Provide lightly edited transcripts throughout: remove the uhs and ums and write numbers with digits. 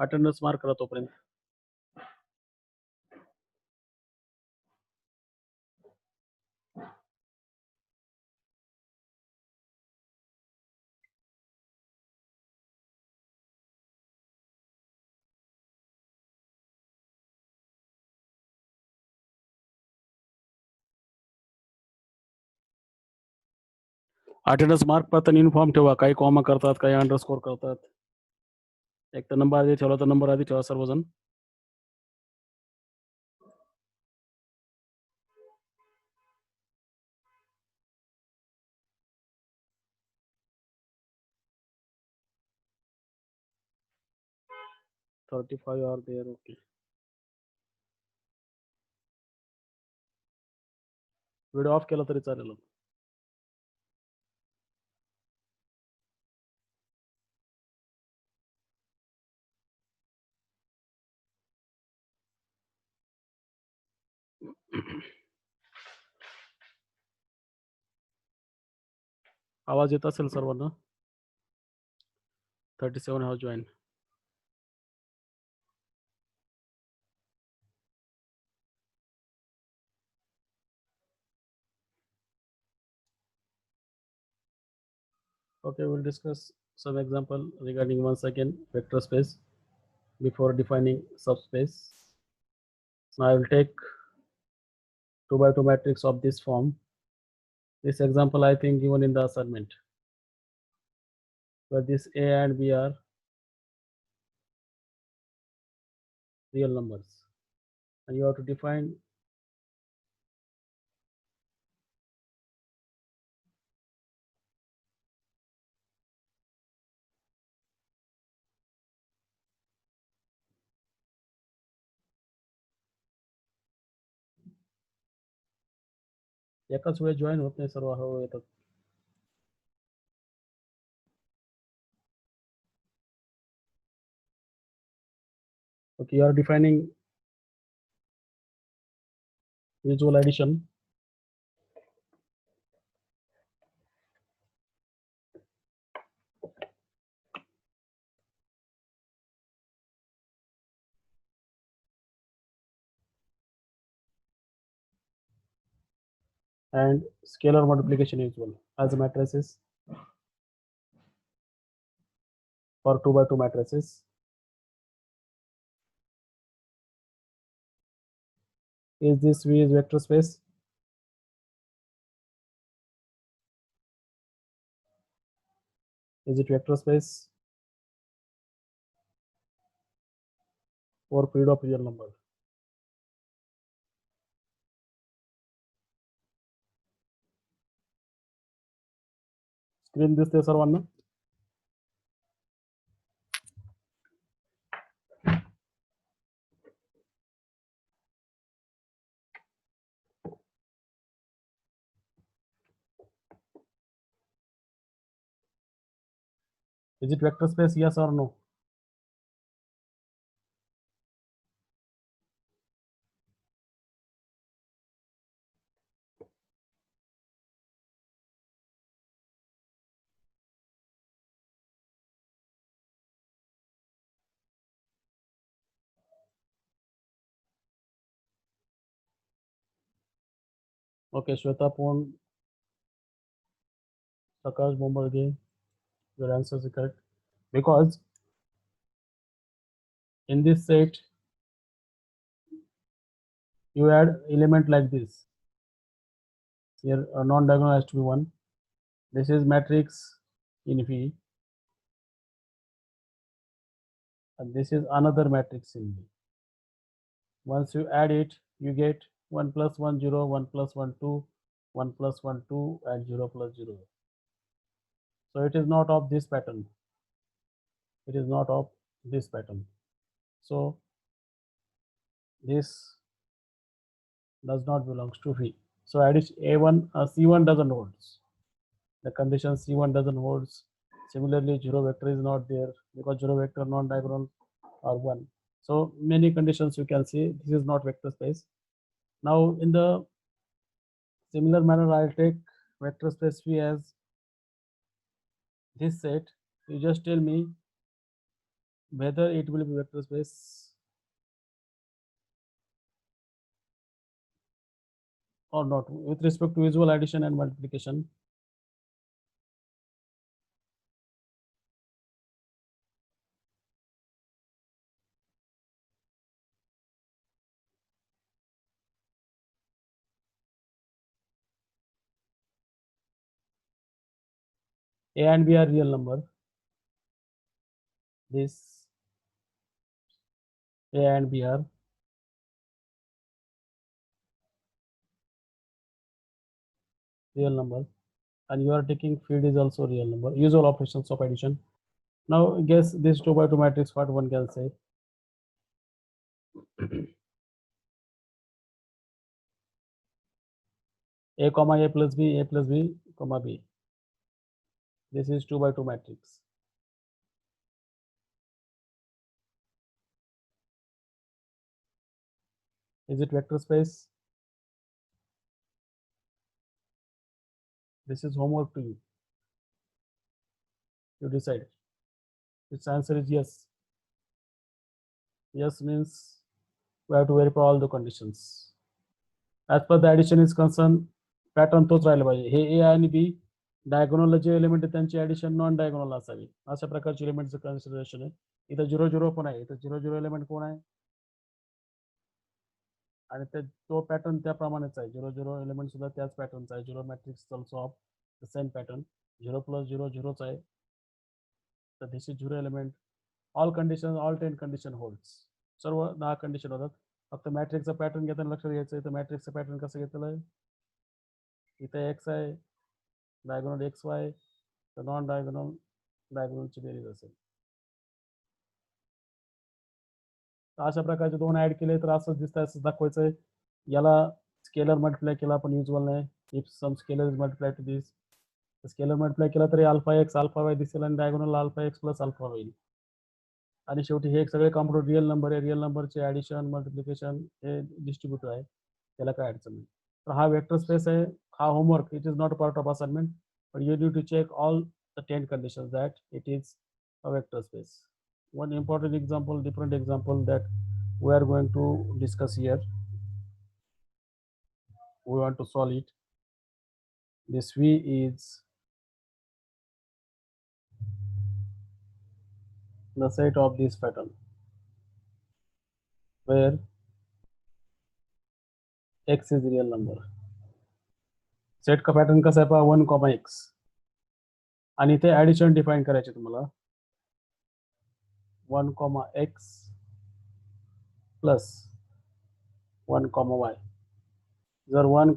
Attendance mark करा तोपर्यंत. Attendance mark पडताना युनिफॉर्म ठेवा. काही कॉमा करतात, काही अंडरस्कोर करतात. एक तर नंबर आधी ठेवला तर नंबर आधी ठेवा सर्वजण. $35 are there. Okay, video off केला तरी चालेल. आवाज येत असेल सर्वांना. 37 have join. Okay, we'll discuss some example regarding once again vector space before defining subspace. Now I will take 2 by 2 matrix of this form. This example I think given in the assignment, where this A and B are real numbers, and you have to define एकाच वेळेस join होत नाही सर्व हळूहळू येतात. Okay, you are defining visual addition. And scalar multiplication usual as matrices for 2 by 2 matrices. Is this V is vector space? Is it vector space or period of real number? Screen दिसते सर्वांना. Is it vector space, yes or no? Okay, Shweta Pon, Prakash Bombarge, your answer is correct, because in this set you add element like this. Here a non-diagonal has to be 1. This is matrix in V, and this is another matrix in V. Once you add it, you get 1 plus 1 0, 1 plus 1 2, 1 plus 1 2, and 0 plus 0. So it is not of this pattern. It is not of this pattern. So this does not belongs to V. So addition A1, C1 doesn't holds. The condition C1 doesn't holds. Similarly, 0 vector is not there because 0 vector non-diagonal are 1. So many conditions you can see this is not vector space. Now in the similar manner, I'll take vector space V as this set. You just tell me whether it will be vector space or not with respect to visual addition and multiplication. A and B are real number. This A and B are real number, and you are taking feed is also real number. Usual operations of addition. Now guess this 2 by 2 matrix, what one can say. A comma A plus B comma B. This is 2 by 2 matrix. Is it vector space? This is homework to you. You decide. Its answer is yes. Yes means we have to verify all the conditions. As per the addition is concerned, pattern तोच राहिला पाहिजे. हे ए आणि बी diagonal जे element आहे त्यांची addition non diagonal असावी. अशा प्रकारचे एलिमेंटचं कन्सिडरेशन आहे. इथं 0 0 पण आहे. इथं 0 0 एलिमेंट कोण आहे आणि तो पॅटर्न त्याप्रमाणेच आहे. 0 0 एलिमेंट सुद्धा त्याच पॅटर्नचा आहे. 0 matrix also of the same pattern. 0 + 0 0च आहे. तर this is 0 element. All condition, all 10 condition holds. सर्व 10 कंडिशन होतात. फक्त मॅट्रिक्सचा पॅटर्न घेताना लक्षात घ्यायचं आहे. तर मॅट्रिक्सचं पॅटर्न कसं घेतलेलं आहे. इथे एक्स आहे, डायगोनल एक्स वाय, तर नॉन डायगोनलची बेरीज असेल. अशा प्रकारचे दोन ऍड केले तर असं दिसतं, असं दाखवायचं आहे. याला स्केलर मल्टिप्लाय केला पण युजल नाही. If some scalar is multiply to this, scalar multiply केला तरी अल्फा एक्स अल्फा वाय दिसेल आणि diagonal alpha x plus alpha होईल. आणि शेवटी हे सगळे कॉम्प्युटर रिअल नंबर आहे. रिअल नंबरचे ऍडिशन मल्टिप्लिकेशन हे डिस्ट्रीब्युटिव्ह आहे, त्याला काय अडचण नाही. तर हा वेक्टर स्पेस आहे. हा homework, it is not part of assignment, but you need to check all the 10 conditions that it is a vector space. One important example, different example that we are going to discuss here. We want to solve it. This V is the set of this pattern where x is real number. Set का pattern कसा आहे पहा, 1, x. आणि इथे addition define करायचे तुम्हाला. 1, x plus 1, y. जर 1,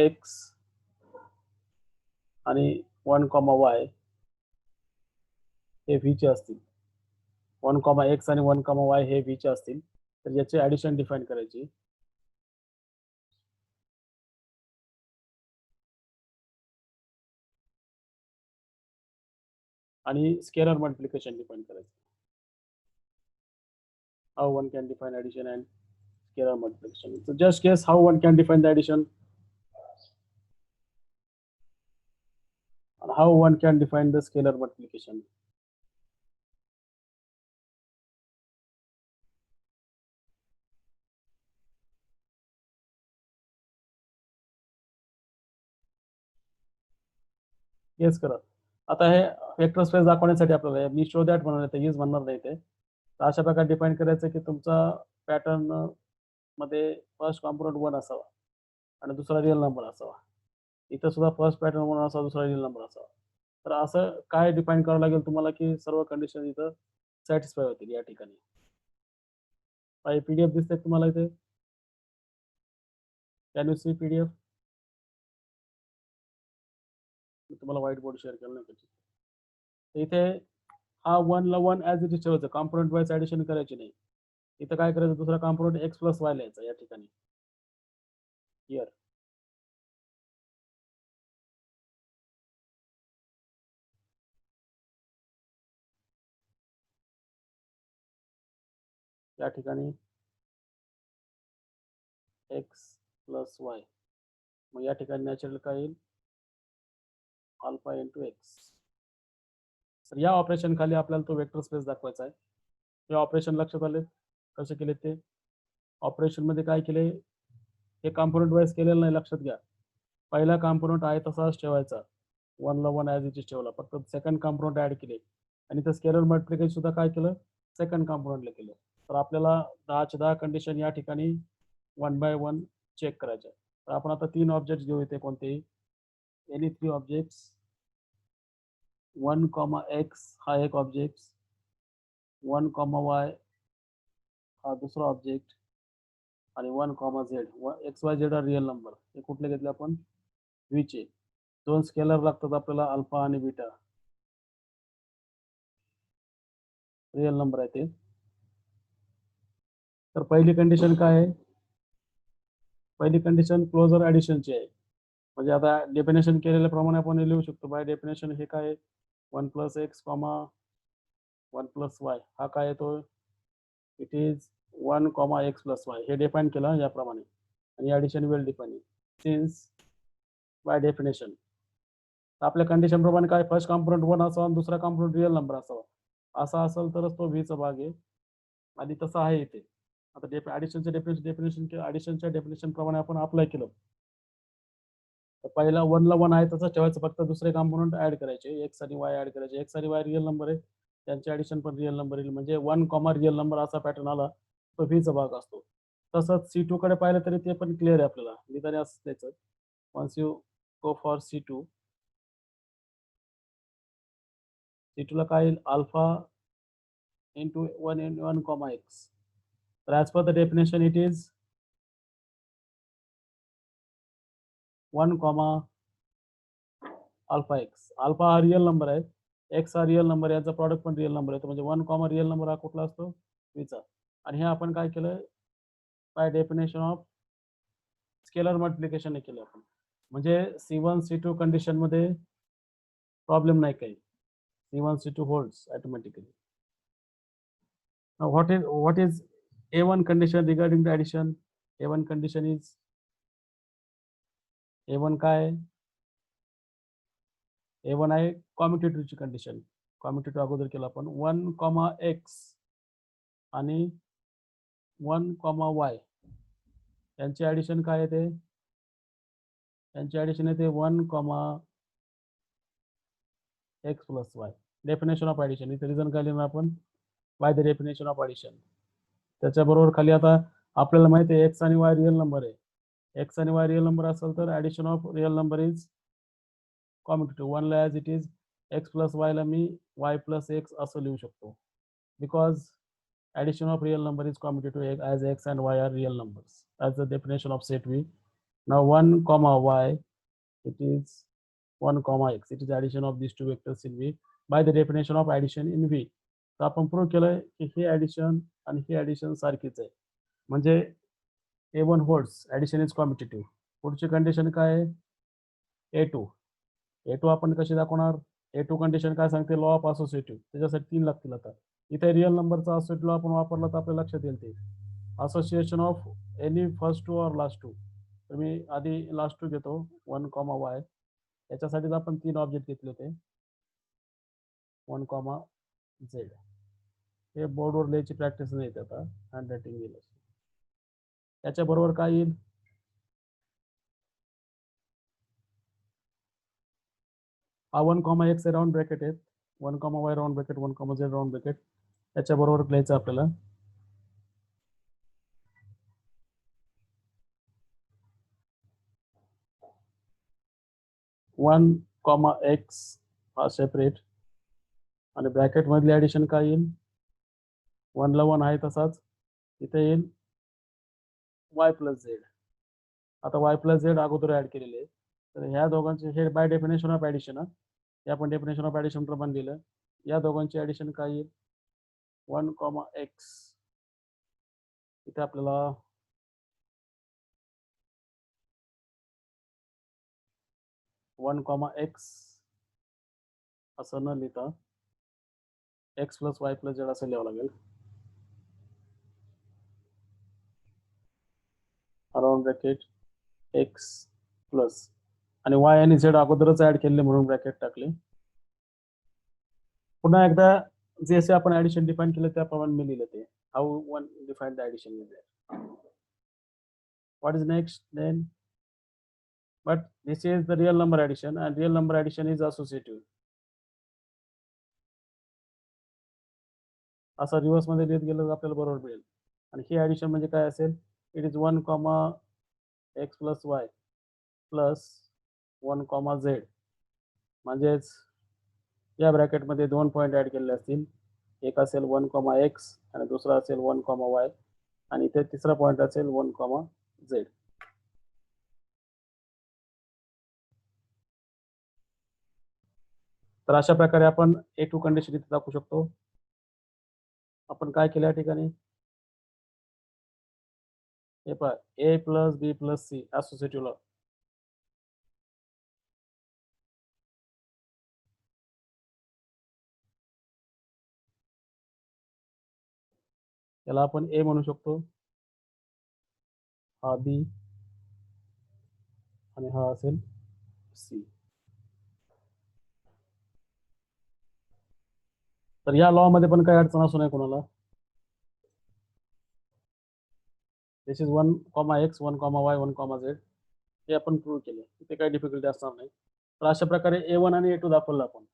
x आणि 1, y हे व्ही चे असतील, 1, x आणि 1, y हे व्ही चे असतील, तर याचे ऍडिशन डिफाइन करायची. आणि स्केलर मल्टिप्लिकेशन डिफाइन करायचं. How one can define addition and scalar multiplication. So just guess how one can define the addition and how one can define the scalar multiplication. Yes करा. आता हे vector space दाखवण्यासाठी आपल्याला me show that म्हणून येते, use म्हणणार नाही ते. तर अशा प्रकारे डिफाइन करायचं की तुमचा पॅटर्न मध्ये फर्स्ट कॉम्पोनंट 1 असावा आणि दुसरा रिअल नंबर असावा. इथं सुद्धा फर्स्ट पॅटर्न 1 असावा, दुसरा रिअल नंबर असावा. तर असं काय डिफाइन करावं लागेल तुम्हाला की सर्व कंडिशन इथं सॅटिस्फाय होतील या ठिकाणी. पीडीएफ दिसते तुम्हाला इथे. Can you see PDF? तुम्हाला व्हाईट बोर्ड शेअर केलं नाही. इथे हा 1 ला 1 ॲज इट इज ठेवायचं, कॉम्पोनंट वाईज ऍडिशन करायची नाही. इथं काय करायचं, दुसरा कॉम्पोनंट एक्स प्लस वाय लिहायचा या ठिकाणी. हियर या ठिकाणी एक्स प्लस वाय, मग या ठिकाणी नॅचरल काय येईल, अल्फा इंटू एक्स. तर या ऑपरेशन खाली आपल्याला तो वेक्टर स्पेस दाखवायचा आहे. हे ऑपरेशन लक्षात आले कसे केले ते. ऑपरेशन मध्ये काय केले, हे कॉम्पोनंट वाईज केलेलं नाही, लक्षात घ्या. पहिला कॉम्पोनंट आहे तसाच ठेवायचा, 1 ला 1 ॲज इट इज ठेवला, फक्त सेकंड कॉम्पोनंट ऍड केले आणि तर स्केलर मल्टिप्लिकेशन सुद्धा काय केलं, सेकंड कॉम्पोनंटला केलं. तर आपल्याला 10च्या 10 कंडिशन या ठिकाणी 1 बाय 1 चेक करायच्या. तर आपण आता 3 ऑब्जेक्ट्स घेऊ इथे, कोणतेही एनी 3 ऑब्जेक्ट्स. 1, x हा एक ऑब्जेक्ट, 1, y हा दुसरा ऑब्जेक्ट आणि 1, z. एक्स वाय झेड हा रिअल नंबर. हे कुठले घेतले आपण, व्हीचे. 2 स्केलर लागतात आपल्याला, अल्फा आणि बीटा, रिअल नंबर आहे ते. तर पहिली कंडिशन काय आहे, पहिली कंडिशन क्लोजर ॲडिशनची आहे. म्हणजे आता डेफिनेशन केलेल्याप्रमाणे आपण लिहू शकतो. बाय डेफिनेशन हे काय, 1 + x, 1 + y हा काय येतो, इट इज 1, x + y. हे डिफाईन केलं याप्रमाणे, आणि addition well define since by definition. आपल्या कंडिशन प्रमाणे काय, फर्स्ट कॉम्पोनंट 1 असावा आणि दुसरा कॉम्पोनंट रिअल नंबर असावा. असा असेल तरच तो व्हीचा भाग आहे, आणि तसं आहे इथे. आता ॲडिशनच्या ॲडिशनच्या डेफिनेशन प्रमाणे आपण अप्लाय केलं. तर पहिला 1 ला 1 आहे तसं ठेवायचं, फक्त दुसरे कॉम्पोनंट ऍड करायचे, एक्स आणि वाय ऍड करायचे. एक्स आणि वाय रिअल नंबर आहे, त्यांचे ॲडिशन पण रिअल नंबर येईल. म्हणजे 1, रिअल नंबर असा पॅटर्न आला तो व्हीचा भाग असतो. तसंच C2 कडे पाहिलं तरी ते पण क्लिअर आहे आपल्याला, निदान असं त्याचं. Once you go for C2 ला काय येईल, अल्फा इंटू 1 × 1, x. तर as per the definition it is 1, alpha x. Alpha हा रिअल नंबर आहे, एक्स हा रिअल नंबर, याचा प्रॉडक्ट पण रिअल नंबर आहे. म्हणजे 1, रिअल नंबर हा कुठला असतो, व्हीचा. आणि हे आपण काय केलं, by definition of scalar multiplication केलं आपण. म्हणजे C1 C2 कंडिशन मध्ये प्रॉब्लेम नाही काही, C1 C2 holds automatically. Now what is A1 condition regarding the addition? A1 condition is, A1 काय आहे, A1 आहे कॉम्युटेटिव्हची कंडिशन. कॉम्युटेटिव्ह अगोदर केलं आपण, 1, x आणि 1, y यांचे ॲडिशन काय येते, यांचे ॲडिशन येते 1, x + y. Definition of addition, इथे रिझन काय लिहिणार आपण, by the definition of addition. त्याच्याबरोबर खाली आता आपल्याला माहिती आहे एक्स आणि वाय रिअल नंबर आहे. एक्स आणि वाय रिअल नंबर असेल तर addition of real number is commutative. 1 ला as it is x + y ला मी y + x असं लिहू शकतो, because addition of real number is commutative as x and y are real numbers. That's the definition of set V. Now 1, y, it is 1, x. It is addition of these two vectors in V by the definition of addition in V. तर आपण prove केलंय की हे addition आणि हे addition सारखीच आहे, म्हणजे A1 holds, addition is competitive. पुढची कंडिशन काय आहे, A2 आपण कशी दाखवणार, A2 कंडिशन काय सांगते, लॉ ऑफ असोसिएटिव्ह. त्याच्यासाठी 3 लागतील. आता इथे रिअल नंबरचा असोसिएटिव्ह लॉ आपण वापरला तर आपल्या लक्षात येईल ते association of any first two और लास्ट टू. तर मी आधी लास्ट टू घेतो, 1, y. याच्यासाठीच आपण 3 ऑब्जेक्ट घेतले होते, 1, z. हे बोर्डवर लिहायची प्रॅक्टिस नाही येते आता, हँड रायटिंग येईल. त्याच्याबरोबर काय येईल, हा 1, x राऊंड ब्रॅकेट आहेत, 1, y round bracket, 1, z round bracket. त्याच्याबरोबर लिहायचं आपल्याला 1, x हा सेपरेट, आणि ब्रॅकेट मधले ॲडिशन काय येईल, 1 ला 1 आहे तसाच, इथे येईल y + z. आता y + z अगोदर ऍड केलेले आहे, तर ह्या दोघांचे हे बाय डेफिनेशन ऑफ ॲडिशन, हे आपण डेफिनेशन ऑफ ॲडिशन प्रमाणे दिलं. या दोघांचे ॲडिशन काय येईल, 1, x. इथे आपल्याला 1, x असं न लिहिता x + y + z असं लिहावं लागेल, अराउंड ब्रॅकेट x प्लस, आणि y आणि z अगोदरच ऍड केले म्हणून ब्रॅकेट टाकले. पुन्हा एकदा जैसे आपण ऍडिशन डिफाइन केलं त्याप्रमाणे मी लिहिलं ते. How one define the addition is there. What is next then? But this is the real number addition, and real number addition is associative. असं रिव्हर्स मध्ये लिहित गेलं तर आपल्याला बरोबर मिळेल. आणि ही ऍडिशन म्हणजे काय असेल? It is 1, x plus y plus 1, z. म्हणजेच या ब्रॅकेटमध्ये 2 पॉईंट ऍड केलेले असतील. एक असेल 1, x आणि दुसरा असेल 1, y आणि इथे तिसरा पॉईंट असेल 1, z. तर अशा प्रकारे आपण A2 कंडिशन इथे दाखवू शकतो. आपण काय केलं या ठिकाणी? हे पहा, A plus B plus C associative law. याला आपण A म्हणू शकतो, हा B आणि हा असेल C. तर या लॉ मध्ये पण काही अडचण असू नये कोणाला. दिस इज 1, x 1, y 1, z. हे आपण प्रूव्ह केले, तिथे काही डिफिकल्टी असणार नाही. तर अशा प्रकारे A1 आणि A2 दाखवलं आपण.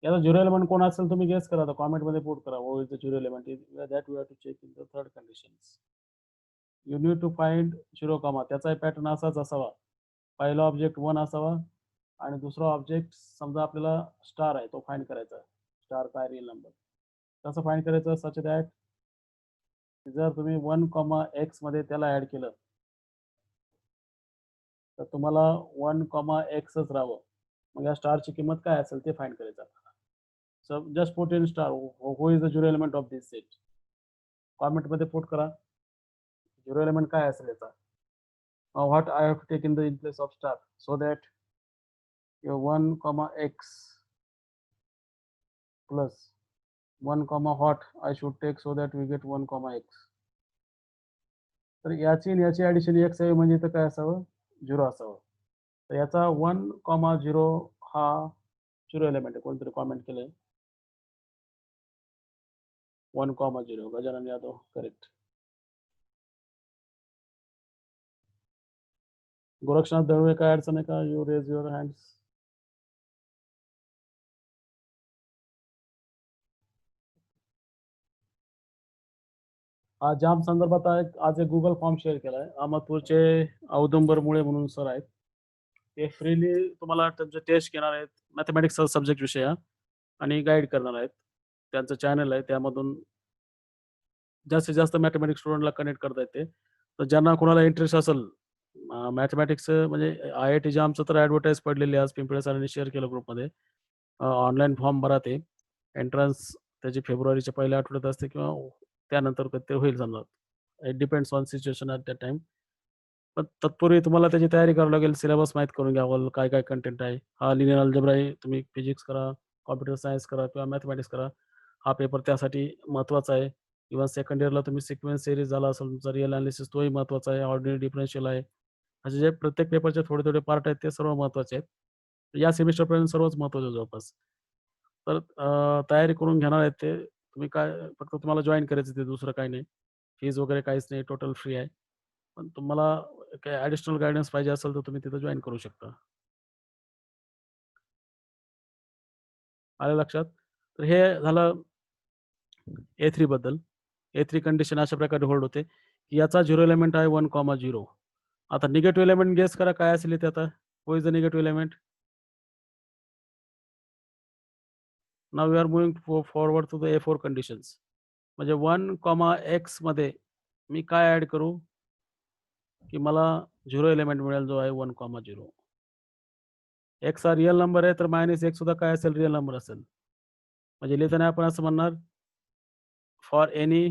याचा झिरो एलिमेंट कोण असेल तुम्ही गेस करा, कॉमेंट मध्ये पुट करा. What is the zero element? That we have to check in the third conditions. You need to find 0, त्याचा पॅटर्न असाच असावा. पहिला ऑब्जेक्ट 1 असावा आणि दुसरा ऑब्जेक्ट समजा आपल्याला स्टार आहे तो फाइंड करायचा. स्टार काय रियल नंबर कसं फाइंड करायचं? सच दॅट जर तुम्ही 1, x मध्ये त्याला ऍड केलं तर तुम्हाला 1, xच राहावं. मग या स्टारची किंमत काय असेल ते फाइंड करायचं. So just put in star who is the zero element of this set. Comment मध्ये पुट करा झिरो एलिमेंट काय असेल याचा. What I have to take in the in place of star so that your 1, x plus 1, hot I should take so that we get 1, x. तर याची आणि याची addition x आहे म्हणजे इथं काय असावं? 0 असावं. तर याचा 1, 0 हा झिरो एलिमेंट आहे. कोणतरी कॉमेंट केलंय 1, 0. गजानन यादव करेक्ट. गोरक्षनाथ दळवे काय अडचण आहे का? You raise your hands. हा जाम संदर्भात आज एक गुगल फॉर्म शेअर केलाय. अहमदपूरचे औदुंबर मुळे म्हणून सर आहेत. ते फ्रीली तुम्हाला त्यांचे टेस्ट घेणार आहेत. मॅथमॅटिक्स सब्जेक्ट विषय आणि गाईड करणार आहेत. त्यांचं चॅनल आहे, त्यामधून जास्तीत जास्त मॅथमॅटिक्स स्टुडंटला कनेक्ट करता येते. तर ज्यांना कोणाला इंटरेस्ट असेल मॅथमॅटिक्स म्हणजे IIT जामचं तर ॲडव्हर्टाईज पडलेली आज पिंपळे सरांनी शेअर केलं ग्रुपमध्ये. ऑनलाईन फॉर्म भरा ते. एंट्रन्स त्याची फेब्रुवारीच्या पहिल्या आठवड्यात असते किंवा त्यानंतर ते होईल समजा. It depends on situation at that time. पण तत्पूर्वी तुम्हाला त्याची तयारी करावी लागेल. सिलेबस माहीत करून घ्यावं, काय काय कंटेंट आहे. हा लिनियर अल्जेब्रा आहे. तुम्ही फिजिक्स करा, कॉम्प्युटर सायन्स करा किंवा मॅथमॅटिक्स करा. हा पेपर त्यासाठी महत्त्वाचा आहे. किंवा सेकंड इयरला तुम्ही सिक्वेन्स सिरीज झाला असेल तुमचा रिअल अनालिसिस तोही महत्त्वाचा आहे. ऑर्डिनरी डिफरन्शियल आहे. असे जे प्रत्येक पेपरचे थोडे थोडे पार्ट आहेत ते सर्व महत्त्वाचे आहेत. या सेमिस्टरपर्यंत सर्वच महत्त्वाचे जवळपास. तर तयारी करून घेणार आहेत ते. तुम्ही काय फक्त तुम्हाला जॉईन करायचं ते, दुसरं काही नाही. फीज वगैरे काहीच नाही, टोटल फ्री आहे. पण तुम्हाला काही ॲडिशनल गाईडन्स पाहिजे असेल तर तुम्ही तिथं जॉईन करू शकता. आलं लक्षात? तर हे झालं A3 बद्दल. A3 कंडिशन अशा प्रकारे होल्ड होते की याचा झिरो एलिमेंट आहे 1, 0. आता निगेटिव्ह एलिमेंट गेस करा काय असेल इथे आता. Who is the negative element? Now we are moving forward to the A4 conditions. म्हणजे 1, x मध्ये मी काय ॲड करू की मला झिरो एलिमेंट मिळेल जो आहे 1, 0. x हा रिअल नंबर आहे तर -x सुद्धा काय असेल? रिअल नंबर असेल. म्हणजे लिहिताना आपण असं म्हणणार for any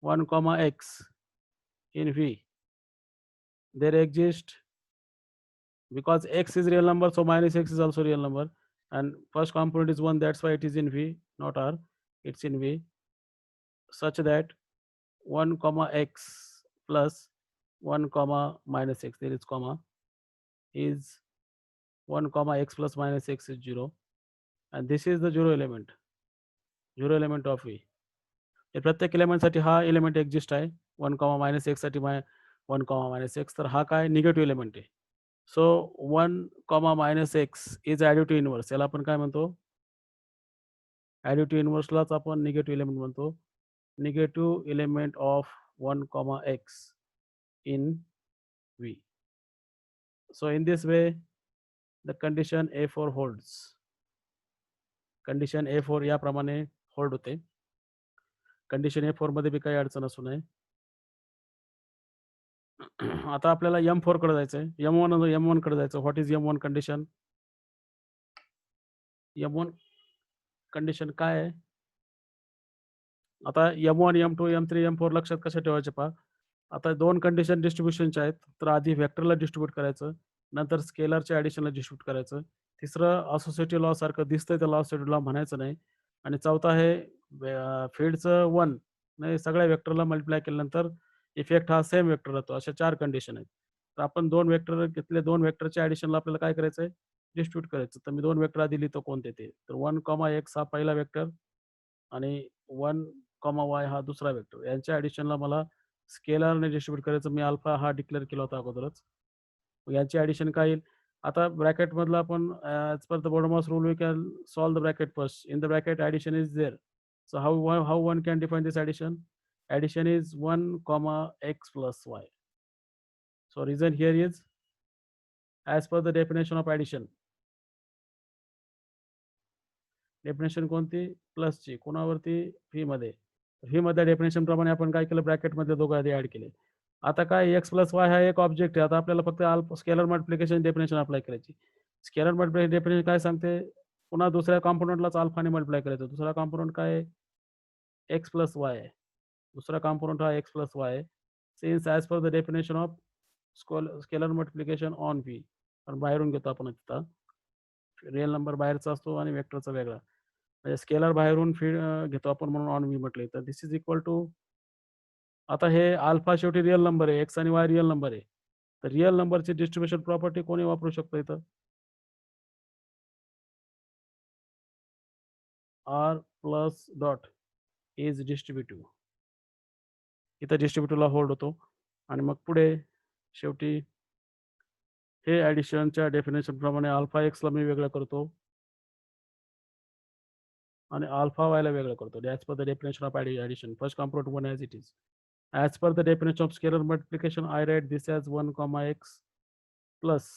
1, x in V there exist, because x is real number so -x is also real number and first component is 1, that's why it is in V, not R, it's in V, such that 1, x plus 1, -x, there is comma, is 1, x plus -x is 0. and this is the zero element of V. प्रत्येक एलिमेंटसाठी हा element exist आहे 1, -x साठी 1, -x, तर हा काय negative element आहे. So 1, -x is additive inverse. याला आपण काय म्हणतो? ॲडिटिव्ह इन्व्हर्सलाच आपण निगेटिव्ह एलिमेंट म्हणतो. Negative element of 1, x in V. So in this way, the condition A4 holds. Condition A4 याप्रमाणे होल्ड होते. कंडिशन A4 मध्ये बी काही अडचण असू नये. आता आपल्याला M4 कडे जायचंय. M1 कडे जायचं. What is M1 condition? M1 condition काय आहे? आता M1, M2, M3, M4 लक्षात कशा ठेवायचे पहा. आता दोन कंडिशन डिस्ट्रीब्युशनच्या आहेत. तर आधी वेक्टरला डिस्ट्रीब्यूट करायचं, नंतर स्केलरच्या ॲडिशनला डिस्ट्रीब्यूट करायचं. तिसरं असोसिएटिव्ह लॉ सारखं दिसतंय त्याला असोसिएटिव्ह लॉ म्हणायचं नाही. आणि चौथा आहे फील्डचं 1 नाही सगळ्या वेक्टरला मल्टिप्लाय केल्यानंतर इफेक्ट हा सेम वेक्टर राहतो. अशा 4 कंडिशन आहेत. तर आपण 2 वेक्टर घेतले, 2 वेक्टरच्या ॲडिशनला आपल्याला काय करायचंय? डिस्ट्रीब्यूट करायचं. तर मी 2 वेक्टर आधी लिहितो कोणते ते. तर 1, x हा पहिला वेक्टर आणि 1, y हा दुसरा वेक्टर. यांच्या ॲडिशनला मला स्केलरने डिस्ट्रीब्यूट करायचं. मी अल्फा हा डिक्लेअर केला होता अगोदरच. याची ॲडिशन काय येईल? आता ब्रॅकेटमधला आपण as per the BODMAS rule we can solve the bracket first. In the bracket addition is there. So how one can define this addition? Addition is 1, x plus y. So reason here is as per the definition of addition. Definition कोणती? प्लसची. कोणावरती? V मध्ये. V मध्ये definition प्रमाणे आपण काय केलं? Bracket मध्ये दोघं आधी ऍड केले. आता काय x प्लस y हा एक ऑब्जेक्ट आहे. आता आपल्याला फक्त स्केलर मल्टिप्लिकेशन डेफिनेशन अप्लाय करायची. स्केलर मल्टिप्लिकेशन डेफिनेशन काय सांगते? पुन्हा दुसऱ्या कॉम्पोनंटलाच अल्फाने मल्टिप्लाय करायचं. दुसरा कॉम्पोनंट काय आहे? x प्लस y आहे. दूसरा कॉम्पोनेंट हा x plus y. Since as per the definition of scalar multiplication on V. पण बाहेरून घेतो आपण तिथं. रिअल नंबर बाहेरचा असतो आणि वेक्टरचा वेगळा. म्हणजे स्केलर बाहेरून घेतो आपण म्हणून ऑन व्ही म्हटले. तर दिस इज इक्वल टू, आता हे अल्फा शेवटी रिअल नंबर आहे, एक्स आणि वाय रिअल नंबर आहे. तर रिअल नंबरची डिस्ट्रीब्युशन प्रॉपर्टी कोणी वापरू शकतो इथं? R plus dot is distributive. इथं डिस्ट्रीब्युटिव्हला होल्ड होतो. आणि मग पुढे शेवटी हे ॲडिशनच्या डेफिनेशन प्रमाणे अल्फा एक्सला मी वेगळं करतो आणि अल्फा वायला वेगळं करतो. As per the definition of addition first component 1 as it is. As per the definition of scalar multiplication I write this as 1, x plus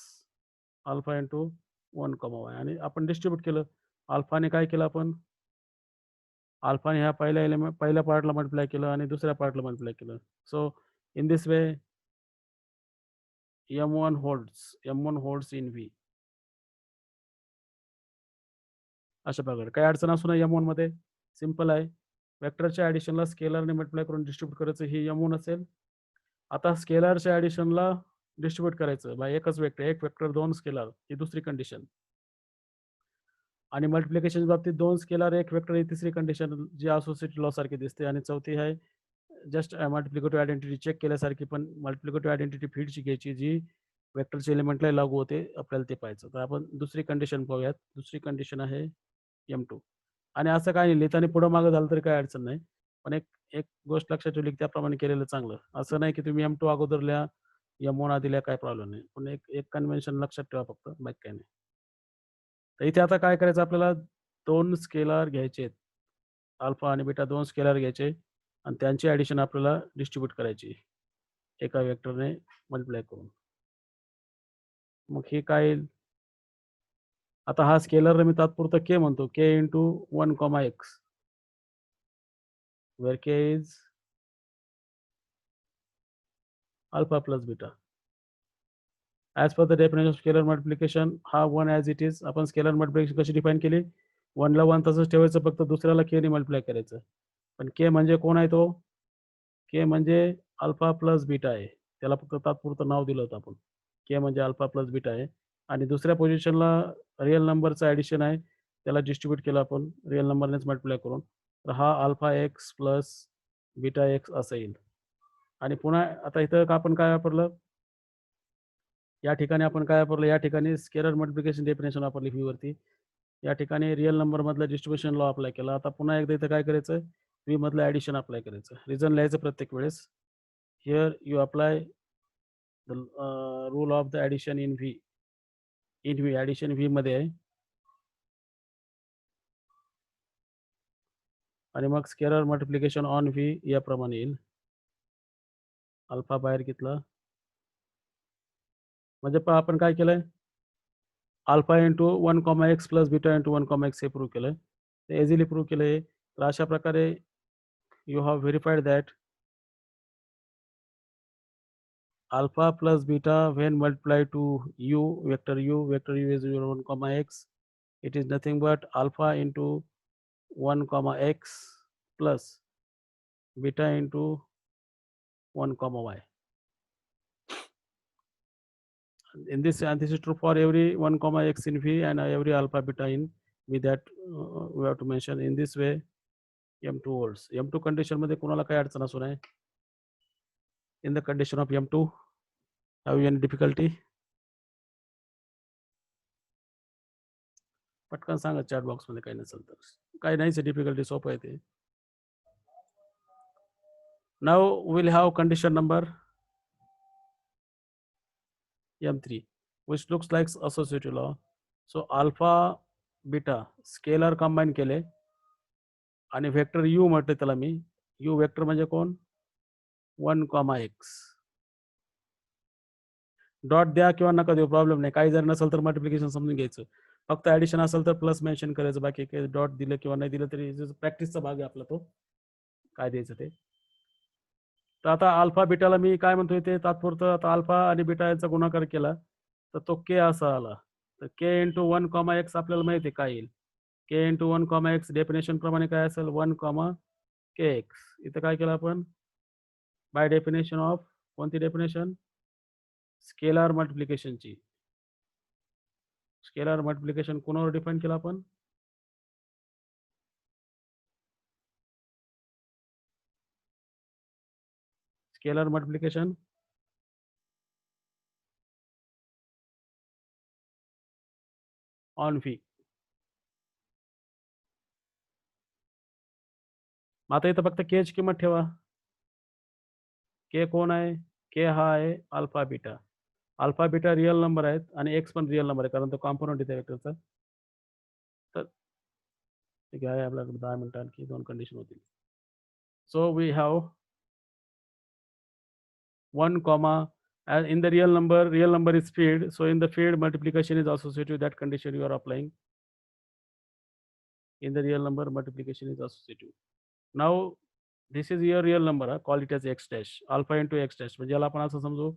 alpha into 1, y. आणि आपण डिस्ट्रीब्यूट केलं. अल्फाने काय केलं आपण? अल्फाने ह्या पहिल्या पार्टला मल्टिप्लाय केलं आणि दुसऱ्या पार्टला मल्टिप्लाय केलं. So in this way M1 holds in V. अशा प्रकारे काही अडचण असू नये. M1 मध्ये सिंपल आहे. वेक्टरच्या ॲडिशनला स्केलरने मल्टिप्लाय करून डिस्ट्रीब्यूट करायचं, ही M1 असेल. आता स्केलरच्या ॲडिशनला डिस्ट्रीब्यूट करायचं बाय एकच वेक्टर, एक वेक्टर 2 स्केलर, ही दुसरी कंडिशन. आणि मल्टिप्लिकेशनच्या बाबतीत 2 स्केलर 1 वेक्टर ही तिसरी कंडिशन, जी असोसिएटिव्ह लॉ सारखी दिसते. आणि चौथी आहे जस्ट मल्टिप्लिकेटिव्ह आयडेंटिटी चेक केल्यासारखी, पण मल्टिप्लिकेटिव्ह आयडेंटिटी फील्डची घ्यायची जी वेक्टरच्या एलिमेंटला लागू होते, आपल्याला ते पाहायचं. तर आपण दुसरी कंडिशन पाहूयात. दुसरी कंडिशन आहे M2. आणि असं काही नाही, लिहिताना पुढं मागं झालं तरी काही अडचण नाही. पण एक एक गोष्ट लक्षात ठेवली की त्याप्रमाणे केलेलं चांगलं. असं नाही की तुम्ही M2 अगोदर लिहा, M1 आधी लिहा, काही प्रॉब्लेम नाही. पण एक कन्व्हेन्शन लक्षात ठेवा फक्त, बाकी काही नाही. तर इथे आता काय करायचं आपल्याला? 2 स्केलर घ्यायचे आहेत. अल्फा आणि बीटा 2 स्केलर घ्यायचे आणि त्यांची ॲडिशन आपल्याला डिस्ट्रीब्यूट करायची एका वेक्टरने मल्टिप्लाय करून. मग हे काय येईल? आता हा स्केलर मी तात्पुरता k म्हणतो, k into 1, x, where k is alpha plus beta. As per the definition of scalar multiplication, हा 1 as it is. आपण स्केलर मल्टिप्लिकेशन कशी डिफाईन केली? 1 ला 1 तसंच ठेवायचं, फक्त दुसऱ्याला k ने मल्टिप्लाय करायचं. पण k म्हणजे कोण आहे तो? k म्हणजे अल्फा प्लस बीटा आहे. त्याला फक्त तात्पुरतं नाव दिलं होतं आपण. k म्हणजे अल्फा प्लस बीटा आहे. आणि दुसऱ्या पोझिशनला रिअल नंबरचं ॲडिशन आहे, त्याला डिस्ट्रीब्यूट केलं आपण रिअल नंबरनेच मल्टिप्लाय करून. तर हा alpha x plus beta x असं येईल. आणि पुन्हा आता इथं आपण काय वापरलं? या ठिकाणी आपण काय वापरलं? या ठिकाणी स्केलर मल्टिप्लिकेशन डेफिनेशन वापरली व्ही वरती. या ठिकाणी रिअल नंबर मधलं डिस्ट्रीब्युशन लॉ अप्लाय केला. आता पुन्हा एकदा इथं काय करायचं, व्ही मधलं ॲडिशन अप्लाय करायचं. रिझन लिहायचं प्रत्येक वेळेस. Here you apply the rule of the addition in V. In V addition V मध्ये आहे. आणि मग स्केलर मल्टिप्लिकेशन ऑन व्ही याप्रमाणे येईल. अल्फा बाहेर घेतला म्हणजे पहा आपण काय केलंय, alpha into 1 x plus beta into 1 x हे प्रूव्ह केलंय. ते इझिली प्रूव्ह केलंय. तर अशा प्रकारे you have verified that alpha plus beta when multiplied to u vector u is 1 comma x, it is nothing but alpha into 1 comma x plus beta into 1 comma y. In this, and this is true for every 1 comma x in v and every alpha beta in v, that we have to mention in this way. m2 holds. m2 condition मध्ये कोणाला काय अडचण असू नये. In the condition of m2, have you any difficulty? पटकन सांगा chat box मध्ये काही नसेल तर. काही नाहीच डिफिकल्टी, सोपं आहे ते. Now we'll have condition number m3, which looks like associative law. So alpha beta scalar combine केले आणि वेक्टर u म्हटले त्याला मी. u वेक्टर म्हणजे कोण, 1 comma x. डॉट द्या किंवा नका देऊ, प्रॉब्लेम नाही. काही जर नसेल तर मल्टिप्लिकेशन समजून घ्यायचं. फक्त ॲडिशन असेल तर प्लस मेन्शन करायचं, बाकी काही डॉट दिलं किंवा नाही दिलं तरी प्रॅक्टिसचा भाग आहे आपला तो, काय द्यायचं ते. तर आता अल्फा बीटाला मी काय म्हणतोय ते तात्पुरतं. आता अल्फा आणि बीटा यांचा गुणाकार केला तर तो के असा आला. तर के इंटू 1 कॉमा एक्स आपल्याला माहिती आहे काय येईल. के इंटू 1 कॉमा एक्स डेफिनेशन प्रमाणे काय असेल, 1 कॉमा के एक्स. इथं काय केलं आपण, बाय डेफिनेशन ऑफ, कोणती डेफिनेशन, स्केलार मल्टिप्लिकेशनची. स्केलार मल्टिप्लिकेशन कोणावर डिफाईन केलं आपण, स्केलर मल्टिप्लिकेशन ऑन व्ही. आता इथं फक्त के ची किंमत ठेवा. के कोण आहे, के हा आहे alpha beta. Alpha beta real number आहेत आणि एक्स पण रिअल नंबर आहे कारण तो कॉम्पोनंट आहे त्या वेक्टरचा. तर ठीक आहे, आपल्याकडे 10 मिनिटं आणखी 2 कंडिशन होतील. So we have 1 comma, and in the real number is feed, so in the feed multiplication is associative, that condition you are applying. In the real number multiplication is associative. Now this is your real number, call it as x dash, alpha into x dash. म्हणजे याला आपण असं समजू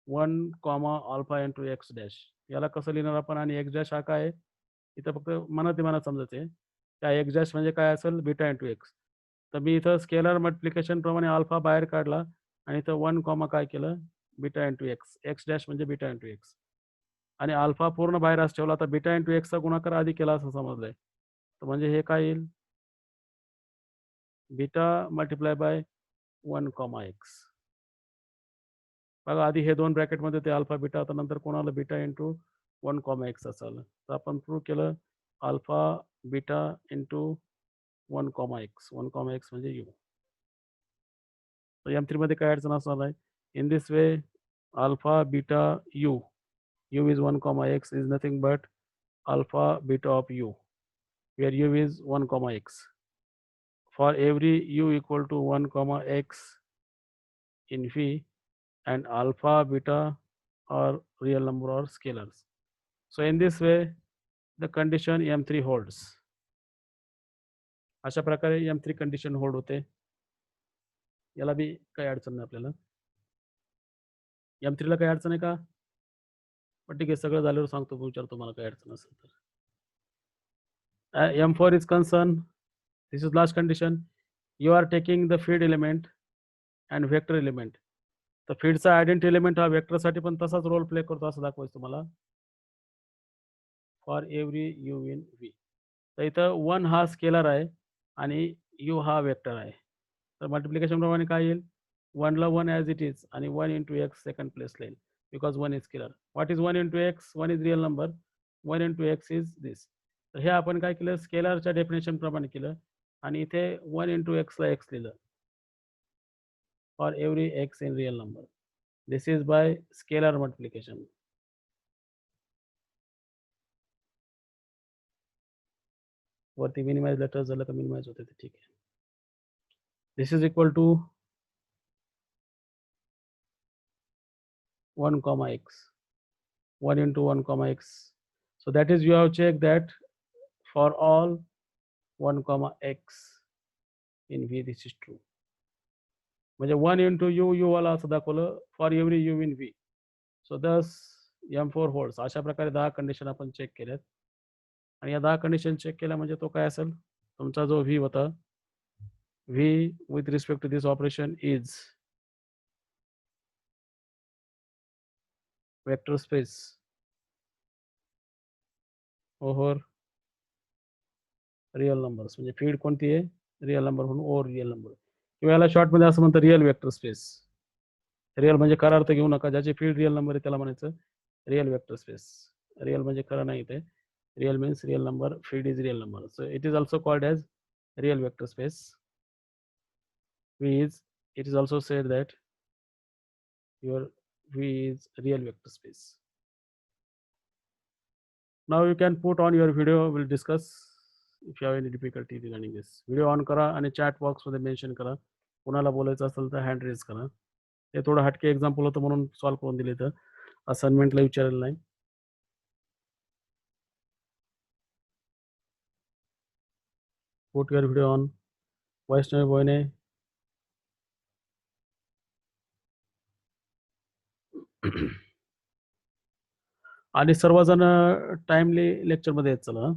1 comma alpha into x dash. याला कसं लिहिणार आपण, आणि x dash हा काय आहे इथं फक्त मनात समजायचं आहे. त्या x dash म्हणजे काय असेल, बीटा इंटू एक्स. तर मी इथं स्केलर मल्टिप्लिकेशन प्रमाणे अल्फा बाहेर काढला आणि इथं 1 कॉमा काय केलं, beta into x. X dash म्हणजे बीटा इंटू एक्स आणि अल्फा पूर्ण बाहेर असं ठेवला. आता बीटा इंटू एक्सचा गुणाकार आधी केला असं समजलंय. तर म्हणजे हे काय येईल, beta multiply by 1 comma x. बघा आधी हे 2 ब्रॅकेटमध्ये ते अल्फा बीटा, आता नंतर कोणाला बीटा इंटू 1 कॉमा एक्स असं आलं. तर आपण प्रूव्ह केलं alpha beta into 1 comma x. 1 comma x म्हणजे यू. तर M3 मध्ये काय अडचण असणार नाही. In this way alpha beta you, u is 1 comma x is nothing but alpha beta of u, where u is 1 comma x. For every u equal to 1 comma x in v, and alpha beta are real number or scalars. So in this way the condition M3 holds. अशा प्रकारे M3 condition hold होते. याला बी काही अडचण नाही आपल्याला. M3 ला काही अडचण आहे का, पण ठीक आहे सगळं झाल्यावर सांगतो, विचारतो मला काही अडचण असेल तर. M4 is concerned, this is last condition. You are taking the feed element and vector element. तर फीडचा आयडेंटिटी एलिमेंट हा वेक्टरसाठी पण तसाच रोल प्ले करतो असं दाखवायचं तुम्हाला. For every you in V. तर इथं 1 हा स्केलर आहे आणि यू हा वेक्टर आहे. तर मल्टिप्लिकेशन प्रमाणे काय येईल, 1 ला 1 ॲज इट इज आणि 1 इंटू एक्स सेकंड प्लेसला येईल, because 1 is scalar. What is 1 into x, 1 is real number, 1 into x is this. तर हे आपण काय केलं, स्केलरच्या डेफिनेशन प्रमाणे केलं आणि इथे 1 इंटू एक्सला एक्स लिहिलं for every x in real number. This is by scalar multiplication. वरती मिनिमाइज लेटर झालं का मिनिमाइज होते ते ठीक आहे. This is equal to 1 comma x, 1 into 1 comma x. So that is, you have checked that for all 1 comma x in V this is true. म्हणजे 1 into u वाला असं दाखवलं for every u in V. So thus M4 holds. अशा प्रकारे 10 condition आपण check केल्यात आणि या 10 कंडिशन चेक केल्या म्हणजे तो काय असेल, तुमचा जो V होता, V with respect to this operation is vector space over real numbers. म्हणजे फीड कोणती आहे, रिअल नंबर म्हणून ओव्हर रिअल नंबर, किंवा याला शॉर्टमध्ये असं म्हणतात रिअल वेक्टर स्पेस. रिअल म्हणजे खरा अर्थ घेऊ नका, ज्याचे फील्ड रिअल नंबर आहे त्याला म्हणायचं रिअल वेक्टर स्पेस. रिअल म्हणजे खरं नाही, ते real means real number, field is real number. So it is also called as real vector space. It is also said that your V is real vector space. Now you can put on your video, we'll discuss if you have any difficulty regarding this. Video on करा आणि chat बॉक्समध्ये mention करा. कोणाला बोलायचं असेल तर hand raise करा. हे थोडं हटके एक्झाम्पल होतं म्हणून सॉल्व्ह करून दिले, तर असाइनमेंटला विचारलेलं नाही. Put your video on. Vaishnavi Boyne. आणि सर्वजण टाइमली लेक्चरमध्ये येत चला.